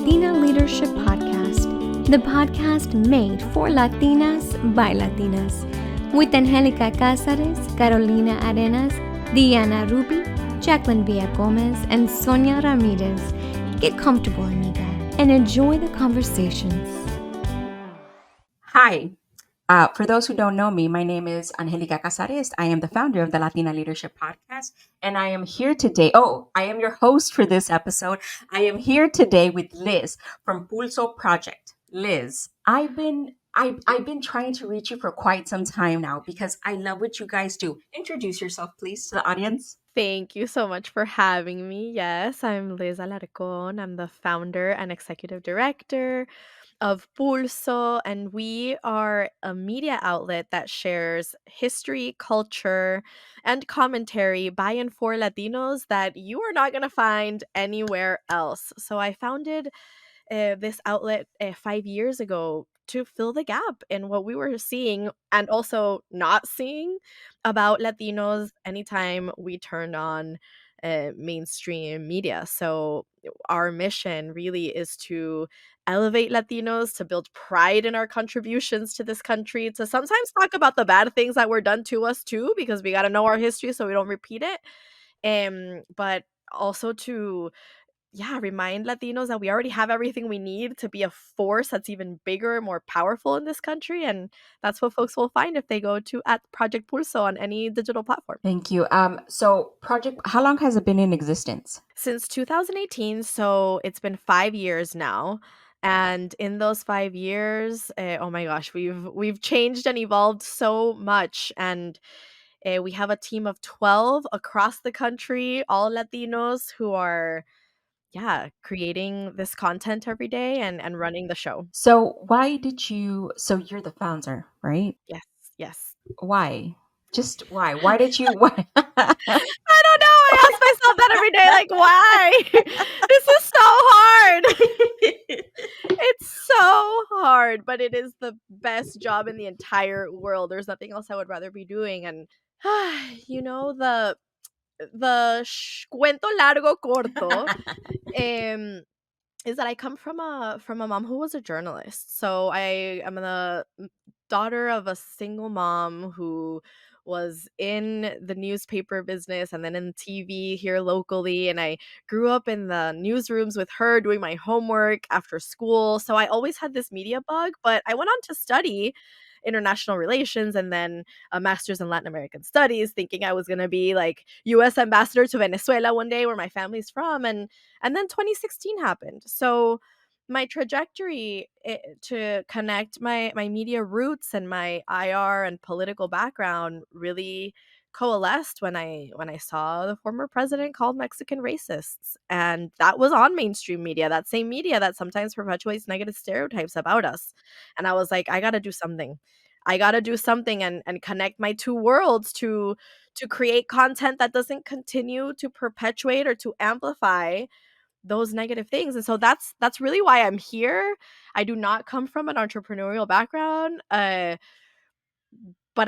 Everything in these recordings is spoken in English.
Latina Leadership Podcast, the podcast made for Latinas by Latinas, with Anjelica Cazares, Carolina Arenas, Diana Ruby, Jacqueline Villagomez, and Sonia Ramirez. Get comfortable, amiga, and enjoy the conversations. Hi. For those who don't know me, my name is Anjelica Cazares. I am the founder of the Latina Leadership Podcast, and I am here today. Oh, I am your host for this episode. I am here today with Liz from Pulso Project. Liz, I've been trying to reach you for quite some time now because I love what you guys do. Introduce yourself, please, to the audience. Thank you so much for having me. Yes, I'm Liz Alarcón. I'm the founder and executive director of Pulso, and we are a media outlet that shares history, culture, and commentary by and for Latinos that you are not going to find anywhere else. So I founded this outlet 5 years ago to fill the gap in what we were seeing and also not seeing about Latinos anytime we turned on mainstream media. So our mission really is to elevate Latinos, to build pride in our contributions to this country, to sometimes talk about the bad things that were done to us too, because we got to know our history so we don't repeat it. But also to remind Latinos that we already have everything we need to be a force that's even bigger, more powerful in this country. And that's what folks will find if they go to at Project Pulso on any digital platform. Thank you. So Project, how long has it been in existence? Since 2018, so it's been 5 years now. And in those 5 years, oh my gosh, we've changed and evolved so much. And we have a team of 12 across the country, all Latinos who are creating this content every day and running the show. So so you're the founder, right? Yes, yes. Why? Just why? Why did you? Why? I don't know. I ask myself that every day, like, why? This is so hard. It's so hard, but it is the best job in the entire world. There's nothing else I would rather be doing. And you know, cuento largo corto is that I come from a mom who was a journalist. So I am the daughter of a single mom who was in the newspaper business and then in TV here locally, and I grew up in the newsrooms with her doing my homework after school. So I always had this media bug, but I went on to study international relations and then a master's in Latin American studies, thinking I was going to be like US ambassador to Venezuela one day where my family's from. And then 2016 happened. So my trajectory to connect my media roots and my IR and political background really coalesced when I saw the former president called Mexican racists, and that was on mainstream media, that same media that sometimes perpetuates negative stereotypes about us. And I was like, I got to do something. I got to do something and connect my two worlds to create content that doesn't continue to perpetuate or to amplify those negative things. And so that's really why I'm here. I do not come from an entrepreneurial background, but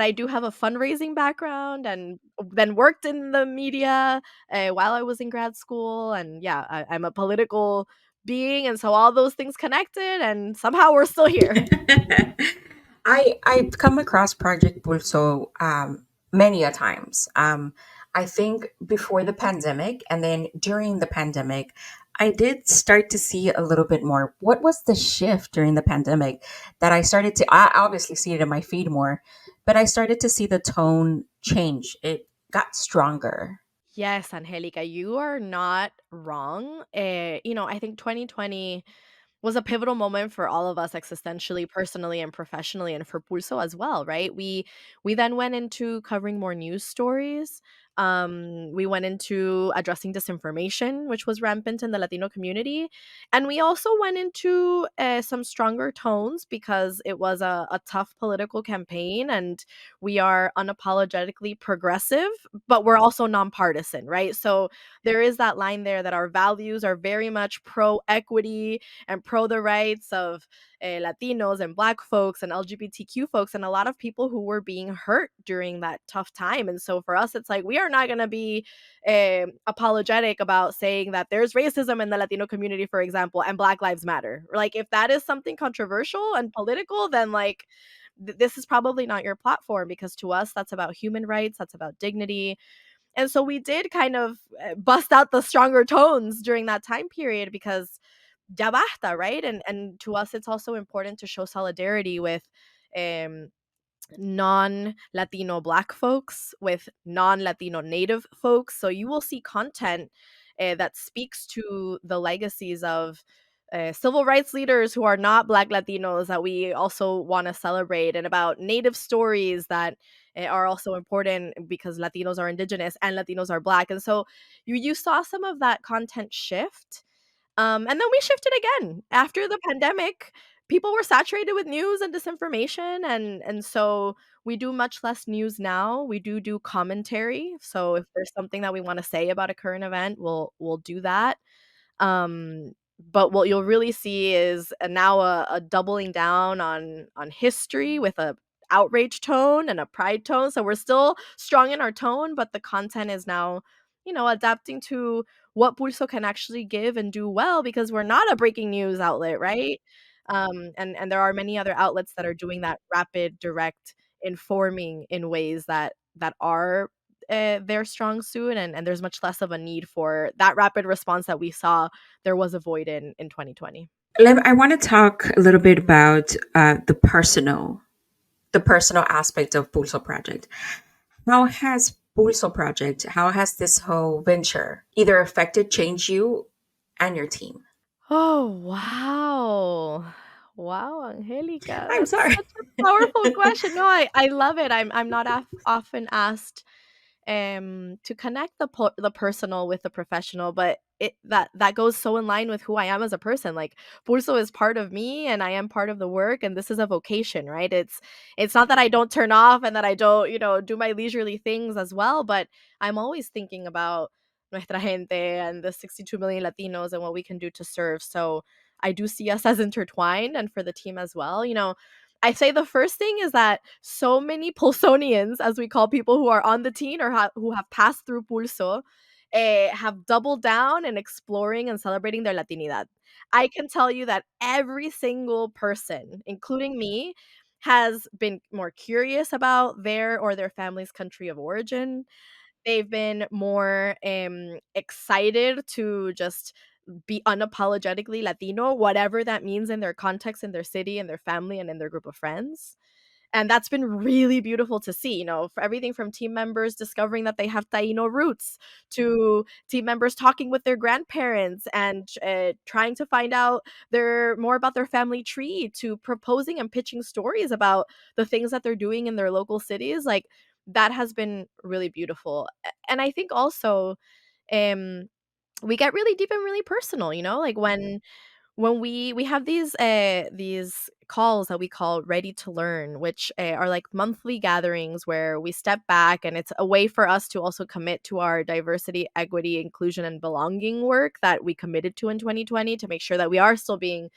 I do have a fundraising background and then worked in the media while I was in grad school. And I'm a political being, and so all those things connected, and somehow we're still here. I've come across Project Pulso many a times. I think before the pandemic and then during the pandemic, I did start to see a little bit more. What was the shift during the pandemic that I started to? I obviously see it in my feed more, but I started to see the tone change. It got stronger. Yes, Angelica, you are not wrong. I think 2020 was a pivotal moment for all of us existentially, personally, and professionally, and for Pulso as well, right? We then went into covering more news stories. We went into addressing disinformation, which was rampant in the Latino community, and we also went into some stronger tones because it was a tough political campaign, and we are unapologetically progressive, but we're also nonpartisan, right? So there is that line there that our values are very much pro equity and pro the rights of Latinos and Black folks and LGBTQ folks, and a lot of people who were being hurt during that tough time. And so for us, it's like we are not going to be apologetic about saying that there's racism in the Latino community, for example, and Black Lives Matter. Like, if that is something controversial and political, then like this is probably not your platform, because to us, that's about human rights, that's about dignity. And so we did kind of bust out the stronger tones during that time period, because ya basta, right? And to us, it's also important to show solidarity with um, non-Latino Black folks, with non-Latino Native folks. So you will see content that speaks to the legacies of civil rights leaders who are not Black Latinos that we also want to celebrate, and about Native stories that are also important, because Latinos are Indigenous and Latinos are Black. And so you saw some of that content shift. And then we shifted again after the pandemic. People were saturated with news and disinformation, and so we do much less news now. We do commentary. So if there's something that we want to say about a current event, we'll do that. But what you'll really see is now a doubling down on history, with a outrage tone and a pride tone. So we're still strong in our tone, but the content is now, adapting to what Pulso can actually give and do well, because we're not a breaking news outlet, right? And there are many other outlets that are doing that rapid, direct informing in ways that are their strong suit, and there's much less of a need for that rapid response that we saw there was a void in 2020. I want to talk a little bit about the personal aspect of Pulso Project. How has this whole venture either affected, changed you and your team? Oh, wow. Wow, Angelica, I'm that's sorry. such a powerful question. No, I love it. I'm not often asked to connect the personal with the professional, but that goes so in line with who I am as a person. Like, Pulso is part of me, and I am part of the work, and this is a vocation, right? It's not that I don't turn off and that I don't, do my leisurely things as well, but I'm always thinking about nuestra gente and the 62 million Latinos and what we can do to serve. So I do see us as intertwined, and for the team as well. I say the first thing is that so many Pulsonians, as we call people who are on the team or who have passed through Pulso, have doubled down in exploring and celebrating their Latinidad. I can tell you that every single person, including me, has been more curious about their or their family's country of origin. They've been more excited to just be unapologetically Latino, whatever that means in their context, in their city, in their family, and in their group of friends. And that's been really beautiful to see, for everything from team members discovering that they have Taino roots, to team members talking with their grandparents and trying to find out more about their family tree, to proposing and pitching stories about the things that they're doing in their local cities. Like, that has been really beautiful. And I think also, um, we get really deep and really personal, like when we have these calls that we call Ready to Learn, which are like monthly gatherings where we step back, and it's a way for us to also commit to our diversity, equity, inclusion, and belonging work that we committed to in 2020, to make sure that we are still being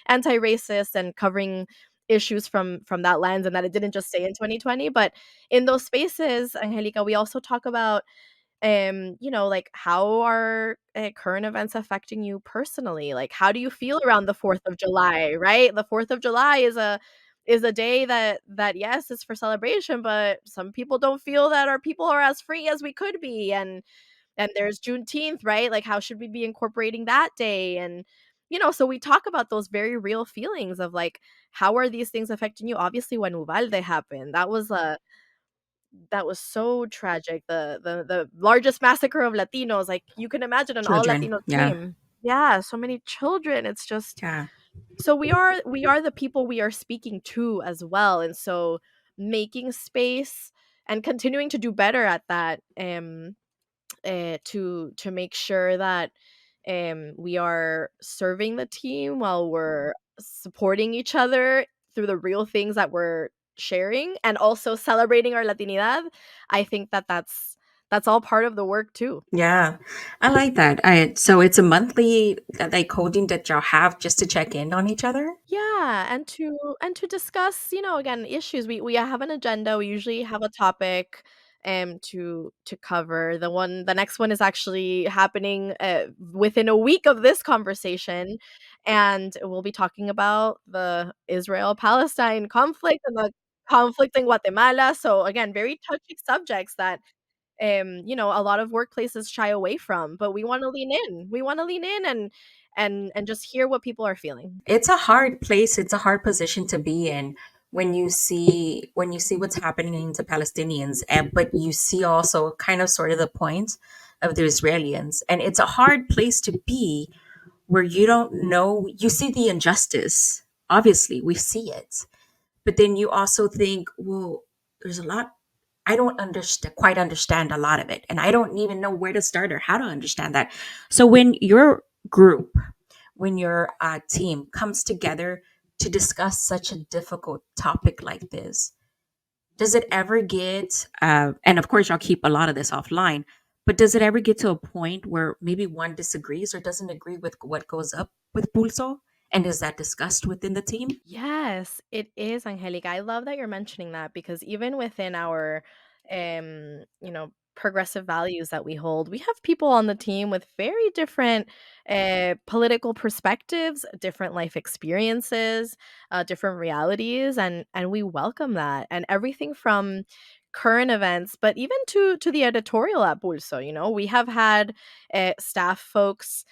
anti-racist and covering issues from that lens, and that it didn't just stay in 2020. But in those spaces, Angelica, we also talk about like, how are current events affecting you personally? Like, how do you feel around the 4th of July, right? The 4th of July is a day that yes, is for celebration, but some people don't feel that our people are as free as we could be. And there's Juneteenth, right? Like, how should we be incorporating that day? And so we talk about those very real feelings of like, how are these things affecting you? Obviously, when Uvalde happened, that was so tragic. The largest massacre of Latinos, like, you can imagine an all Children. Latino Yeah. team. Yeah, so many children. It's just, Yeah. so we are the people we are speaking to as well. And so making space and continuing to do better at that, to make sure that we are serving the team while we're supporting each other through the real things that we're sharing, and also celebrating our Latinidad. I think that's that's all part of the work too. Yeah, I like that. So it's a monthly like coding that y'all have just to check in on each other. Yeah, and to discuss, again, issues. We have an agenda. We usually have a topic to cover. The next one is actually happening within a week of this conversation, and we'll be talking about the Israel-Palestine conflict and the conflict in Guatemala. So again, very touchy subjects that a lot of workplaces shy away from, but we want to lean in. We want to lean in and just hear what people are feeling. It's a hard place. It's a hard position to be in when you see what's happening to Palestinians, but you see also kind of sort of the point of the Israelis, and it's a hard place to be where you don't know. You see the injustice. Obviously, we see it, but then you also think, well, there's a lot. I don't quite understand a lot of it, and I don't even know where to start or how to understand that. So when your group, when your team comes together to discuss such a difficult topic like this, does it ever get? And of course, y'all keep a lot of this offline. But does it ever get to a point where maybe one disagrees or doesn't agree with what goes up with Pulso? And is that discussed within the team? Yes, it is, Angelica. I love that you're mentioning that because even within our, progressive values that we hold, we have people on the team with very different political perspectives, different life experiences, different realities, and we welcome that. And everything from current events, but even to the editorial at Pulso, we have had staff folks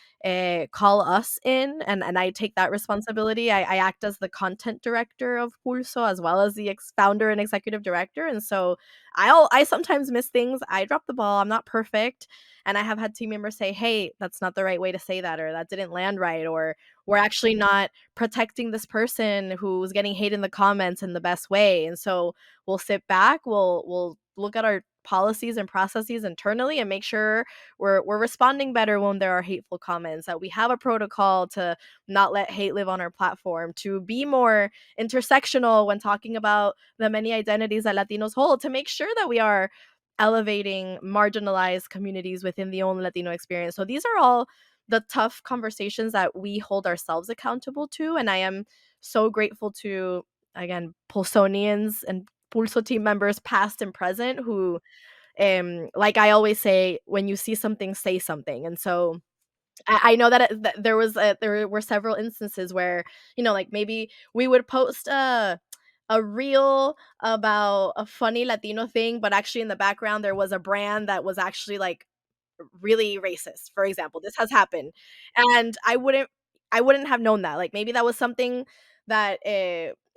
call us in, and I take that responsibility. I act as the content director of Pulso as well as the founder and executive director, and so I sometimes miss things. I drop the ball. I'm not perfect, and I have had team members say, "Hey, that's not the right way to say that," or "That didn't land right," or "We're actually not protecting this person who's getting hate in the comments in the best way." And so we'll sit back. We'll look at our policies and processes internally and make sure we're responding better when there are hateful comments, that we have a protocol to not let hate live on our platform, to be more intersectional when talking about the many identities that Latinos hold, to make sure that we are elevating marginalized communities within the own Latino experience. So these are all the tough conversations that we hold ourselves accountable to, and I am so grateful to, again, Pulsonians and Pulso team members past and present who, like I always say, when you see something, say something. And so I know that there were several instances where, like maybe we would post a reel about a funny Latino thing, but actually in the background there was a brand that was actually like really racist, for example. This has happened, and I wouldn't have known that. Like, maybe that was something that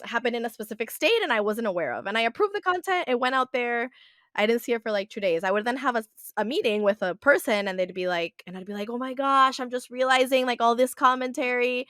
happened in a specific state and I wasn't aware of, and I approved the content. It went out there. I didn't see it for like 2 days. I would then have a meeting with a person, and I'd be like, oh my gosh, I'm just realizing like all this commentary.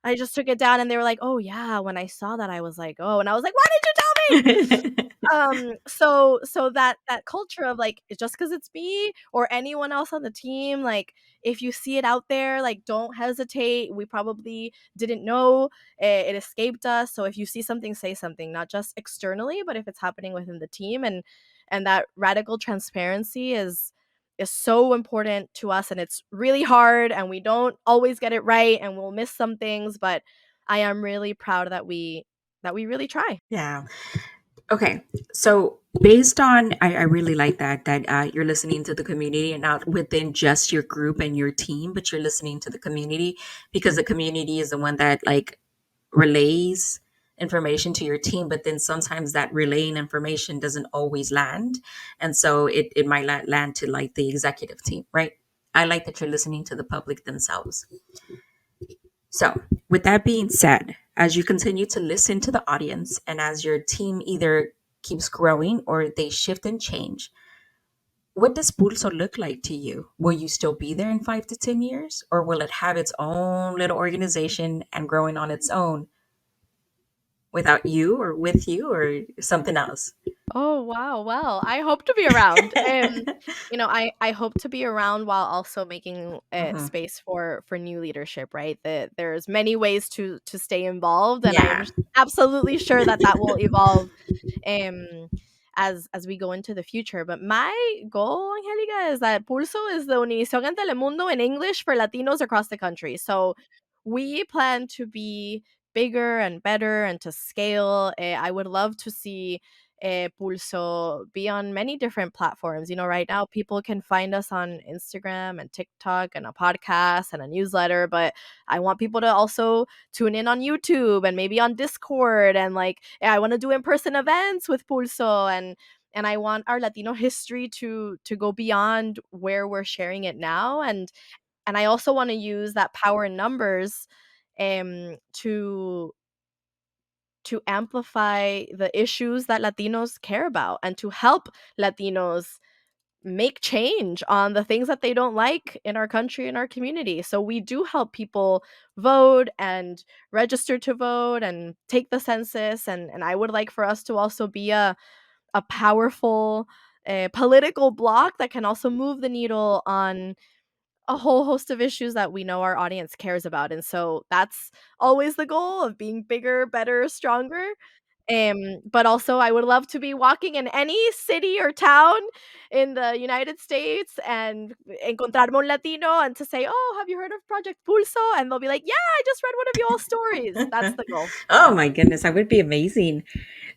I just took it down, and they were like, oh yeah, when I saw that I was like, oh, and I was like, why did you tell me? So that culture of like, it's just because it's me or anyone else on the team, like if you see it out there, like don't hesitate. We probably didn't know, it escaped us. So if you see something, say something, not just externally, but if it's happening within the team. And that radical transparency is so important to us, and it's really hard, and we don't always get it right, and we'll miss some things, but I am really proud that we really try. Yeah. Okay, so based on, I really like that you're listening to the community and not within just your group and your team, but you're listening to the community because the community is the one that like relays information to your team, but then sometimes that relaying information doesn't always land, and so it might land to like the executive team, right? I like that you're listening to the public themselves. So, with that being said, as you continue to listen to the audience and as your team either keeps growing or they shift and change, what does Pulso look like to you? Will you still be there in 5 to 10 years, or will it have its own little organization and growing on its own without you or with you or something else? Oh, wow. Well, I hope to be around. I hope to be around while also making Mhm. space for new leadership, right? That there's many ways to stay involved, and I am Yeah. absolutely sure that will evolve um as we go into the future. But my goal, Angelica, is that Pulso is the Univision en Telemundo in English for Latinos across the country. So we plan to be bigger and better and to scale. I would love to see Pulso be on many different platforms. Right now people can find us on Instagram and TikTok and a podcast and a newsletter, but I want people to also tune in on YouTube and maybe on Discord, and I want to do in-person events with Pulso, and I want our Latino history to go beyond where we're sharing it now, and I also want to use that power in numbers to amplify the issues that Latinos care about and to help Latinos make change on the things that they don't like in our country and our community. So we do help people vote and register to vote and take the census, and I would like for us to also be a powerful political bloc that can also move the needle on a whole host of issues that we know our audience cares about. And so that's always the goal of being bigger, better, stronger. But also I would love to be walking in any city or town in the United States and encontrarme un Latino and to say, "Oh, have you heard of Project Pulso?" And they'll be like, "Yeah, I just read one of y'all's stories." That's the goal. Oh my goodness, that would be amazing.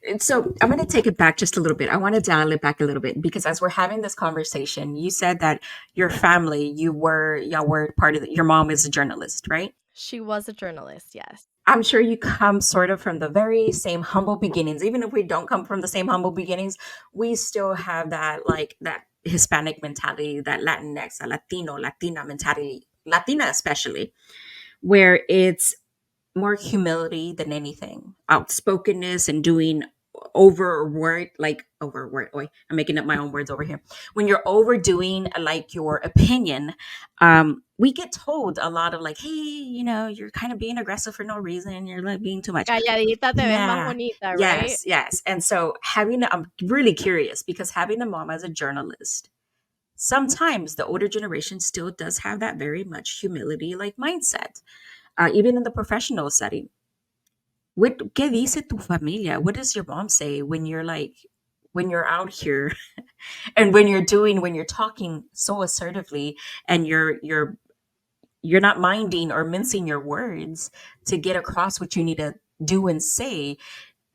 And so I'm going to take it back just a little bit. I want to dial it back a little bit because as we're having this conversation, you said that your family, y'all were part of your mom is a journalist, right? She was a journalist, yes. I'm sure you come sort of from the very same humble beginnings. Even if we don't come from the same humble beginnings, we still have that like that Hispanic mentality, that Latinx, a Latino, Latina mentality, Latina especially, where it's more humility than anything, outspokenness and doing overword. Oh, I'm making up my own words over here. When you're overdoing like your opinion, we get told a lot of like, hey, you're kind of being aggressive for no reason. You're like being too much. Calladita te ves más Yeah. bonita, right? Yes. And so I'm really curious because having a mom as a journalist, sometimes the older generation still does have that very much humility like mindset, even in the professional setting. ¿Qué dice tu familia? What does your mom say when you're out here and when you're talking so assertively and you're not minding or mincing your words to get across what you need to do and say?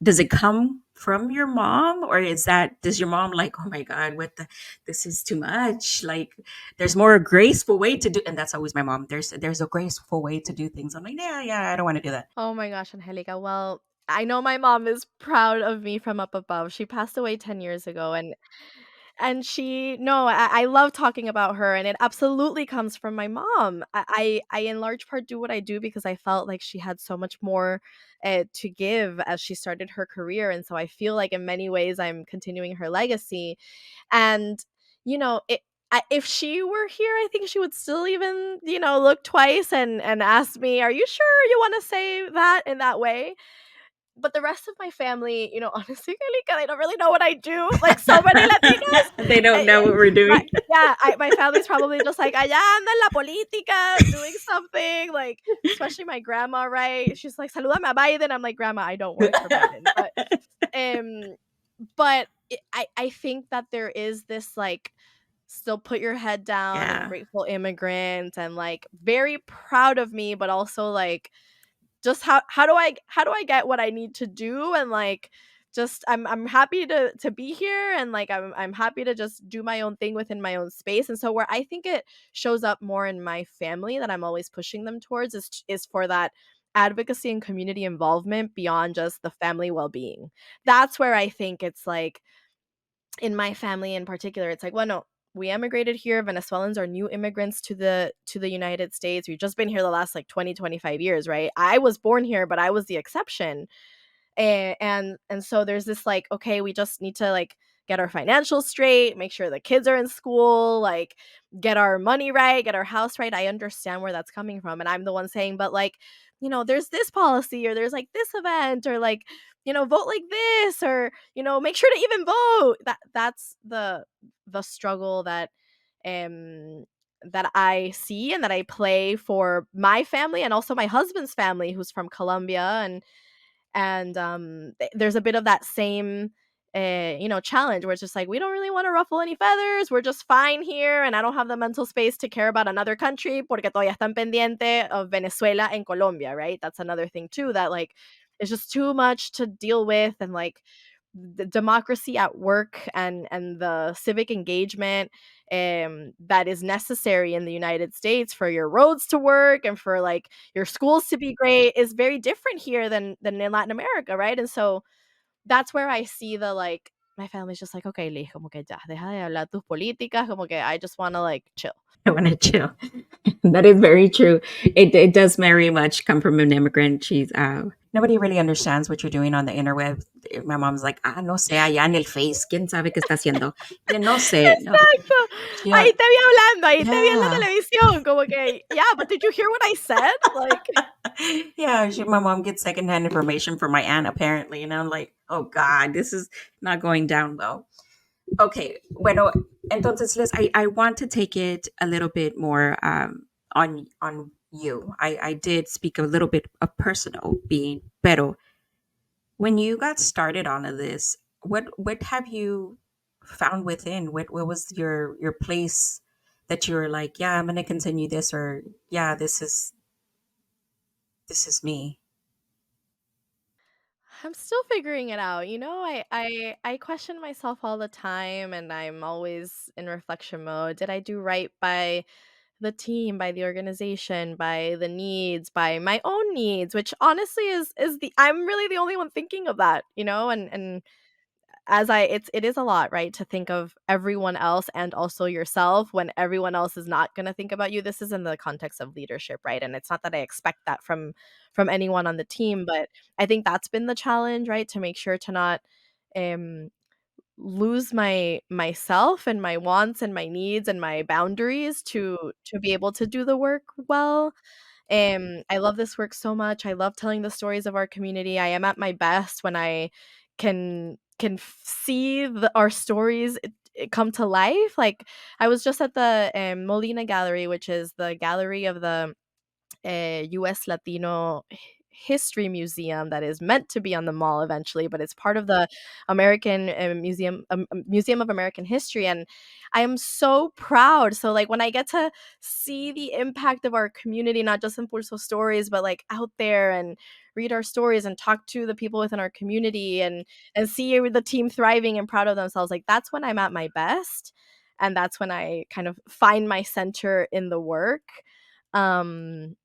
Does it come from your mom, or does your mom like, oh my god, this is too much, like there's more graceful way to do, and that's always my mom, there's a graceful way to do things. I'm like, yeah, I don't want to do that. Oh my gosh, Angelica. Well, I know my mom is proud of me from up above. She passed away 10 years ago, and she no, I love talking about her, and it absolutely comes from my mom. I in large part do what I do because I felt like she had so much more to give as she started her career, and so I feel like in many ways I'm continuing her legacy. And if she were here, I think she would still even look twice and ask me, "Are you sure you want to say that in that way?" But the rest of my family, honestly, Angelica, they don't really know what I do. Like so many Latinos, They don't know what we're doing. my family's probably just like, allá anda en la política, doing something. Like, especially my grandma, right? She's like, salúdame a Biden. I'm like, Grandma, I don't work for Biden. But I think that there is this like, still put your head down and Yeah. grateful immigrant and like very proud of me, but also like just how do I get what I need to do, and like just I'm happy to be here, and like I'm happy to just do my own thing within my own space. And so where I think it shows up more in my family that I'm always pushing them towards is for that advocacy and community involvement beyond just the family well-being. That's where I think it's like in my family in particular, it's like, well, no, we emigrated here. Venezuelans are new immigrants to the United States. We've just been here the last like 20-25 years, right? I was born here, but I was the exception. And so there's this like, okay, we just need to like get our financials straight, make sure the kids are in school, like get our money right, get our house right. I understand where that's coming from, and I'm the one saying, but like, there's this policy, or there's like this event, or like, vote like this, or make sure to even vote. That's the struggle that I see and that I play for my family and also my husband's family, who's from Colombia. And there's a bit of that same challenge where it's just like, we don't really want to ruffle any feathers. We're just fine here. And I don't have the mental space to care about another country porque todavía están pendiente of Venezuela and Colombia, right? That's another thing too, that like, it's just too much to deal with. And like, the democracy at work and the civic engagement that is necessary in the United States for your roads to work and for like your schools to be great is very different here than in Latin America, right? And so that's where I see the like, my family's just like, okay, Liz, como que ya, deja de hablar tus políticas, como que I just want to like chill. I want to chill. That is very true. It does very much come from an immigrant. She's nobody really understands what you're doing on the interweb. My mom's like, no sé, allá en el Face, quién sabe qué está haciendo. Que no sé. No. Exacto. Yeah. Ahí te vi hablando, ahí te vi en la Yeah. televisión, como que, yeah, but did you hear what I said? Like, Yeah, my mom gets secondhand information from my aunt apparently, and I'm like, oh God, this is not going down well. Okay, bueno, entonces Liz, I want to take it a little bit more on you. I did speak a little bit of personal being, pero when you got started on this, what have you found within? What was your place that you were like, yeah, I'm gonna continue this, or yeah, this is me. I'm still figuring it out. I question myself all the time and I'm always in reflection mode. Did I do right by the team, by the organization, by the needs, by my own needs, which honestly is the I'm really the only one thinking of that, and as it is a lot, right, to think of everyone else and also yourself when everyone else is not going to think about you. This is in the context of leadership, right? And it's not that I expect that from anyone on the team, but I think that's been the challenge, right, to make sure to not um lose myself and my wants and my needs and my boundaries to be able to do the work well. I love this work so much. I love telling the stories of our community. I am at my best when I see our stories it come to life. Like, I was just at the Molina Gallery, which is the gallery of the U.S. Latino history museum that is meant to be on the mall eventually, but it's part of the American Museum of American History, and I am so proud. So like when I get to see the impact of our community, not just in Pulso stories, but like out there and read our stories and talk to the people within our community and see the team thriving and proud of themselves, like that's when I'm at my best, and that's when I kind of find my center in the work. Um,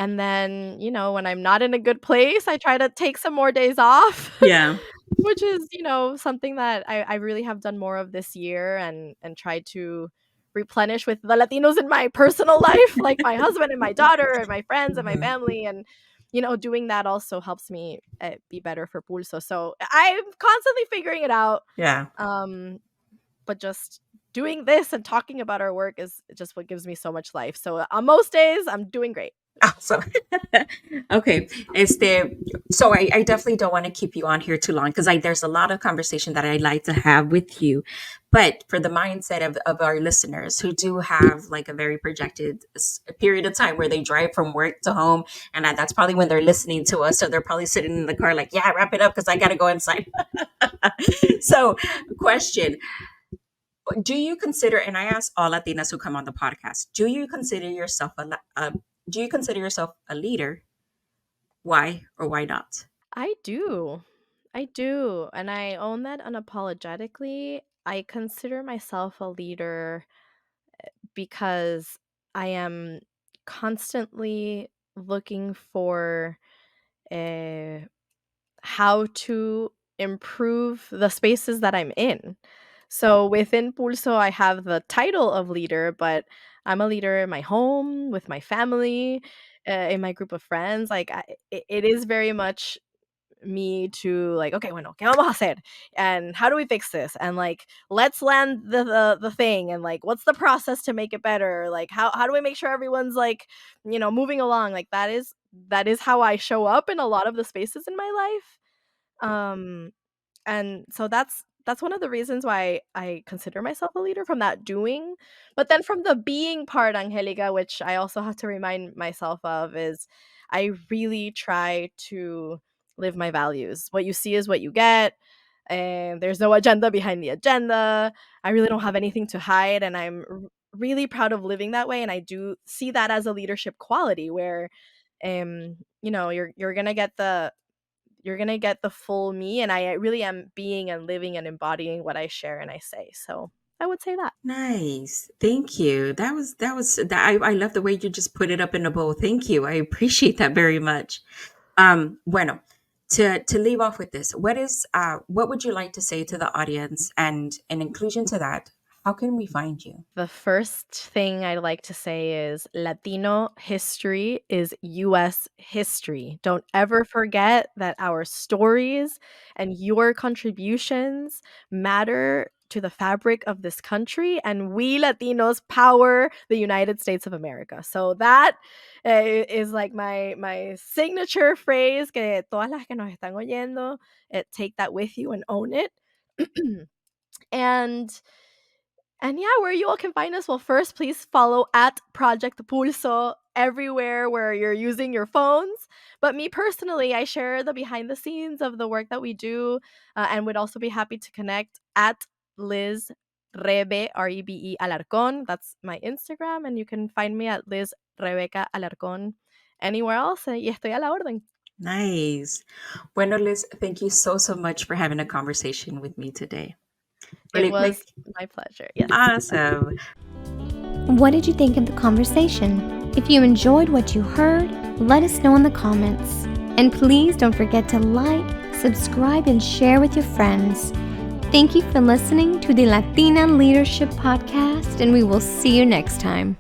and then, when I'm not in a good place, I try to take some more days off, Yeah. which is, something that I really have done more of this year and try to replenish with the Latinos in my personal life, like my husband and my daughter and my friends and my Mhm. family. And, doing that also helps me be better for Pulso. So I'm constantly figuring it out. Yeah. But just doing this and talking about our work is just what gives me so much life. So on most days, I'm doing great. Awesome. Okay. So I definitely don't want to keep you on here too long because there's a lot of conversation that I'd like to have with you. But for the mindset of our listeners who do have like a very projected period of time where they drive from work to home, and that's probably when they're listening to us. So they're probably sitting in the car like, yeah, wrap it up because I got to go inside. So, question. Do you consider, and I ask all Latinas who come on the podcast, do you consider yourself a leader? Why or why not? I do. I do. And I own that unapologetically. I consider myself a leader because I am constantly looking for uh, how to improve the spaces that I'm in. So within Pulso, I have the title of leader, but I'm a leader in my home, with my family, in my group of friends. Like, it is very much me to like, okay, bueno, ¿qué vamos a hacer? And how do we fix this? And like, let's land the thing. And like, what's the process to make it better? Like, how do we make sure everyone's like, moving along? Like, that is how I show up in a lot of the spaces in my life. And so that's one of the reasons why I consider myself a leader, from that doing. But then from the being part, Angelica, which I also have to remind myself of, is I really try to live my values. What you see is what you get. and there's no agenda behind the agenda. I really don't have anything to hide, and I'm really proud of living that way. And I do see that as a leadership quality where, you're gonna get the full me, and I really am being and living and embodying what I share and I say. So I would say that. Nice. Thank you. I love the way you just put it up in a bowl. Thank you. I appreciate that very much. Bueno, to leave off with this, what would you like to say to the audience, and in inclusion to that, how can we find you? The first thing I'd like to say is Latino history is US history. Don't ever forget that our stories and your contributions matter to the fabric of this country, and we Latinos power the United States of America. So that is like my signature phrase que todas las que nos están oyendo, take that with you and own it. And yeah, where you all can find us. Well, first, please follow at Project Pulso everywhere where you're using your phones. But me personally, I share the behind the scenes of the work that we do, and would also be happy to connect at Liz Rebe, Rebe Alarcón. That's my Instagram, and you can find me at Liz Rebecca Alarcón anywhere else. Y estoy a la orden. Nice. Bueno, Liz, thank you so much for having a conversation with me today. It was my pleasure. Yes. Awesome. What did you think of the conversation? If you enjoyed what you heard, let us know in the comments. And please don't forget to like, subscribe, and share with your friends. Thank you for listening to the Latina Leadership Podcast, and we will see you next time.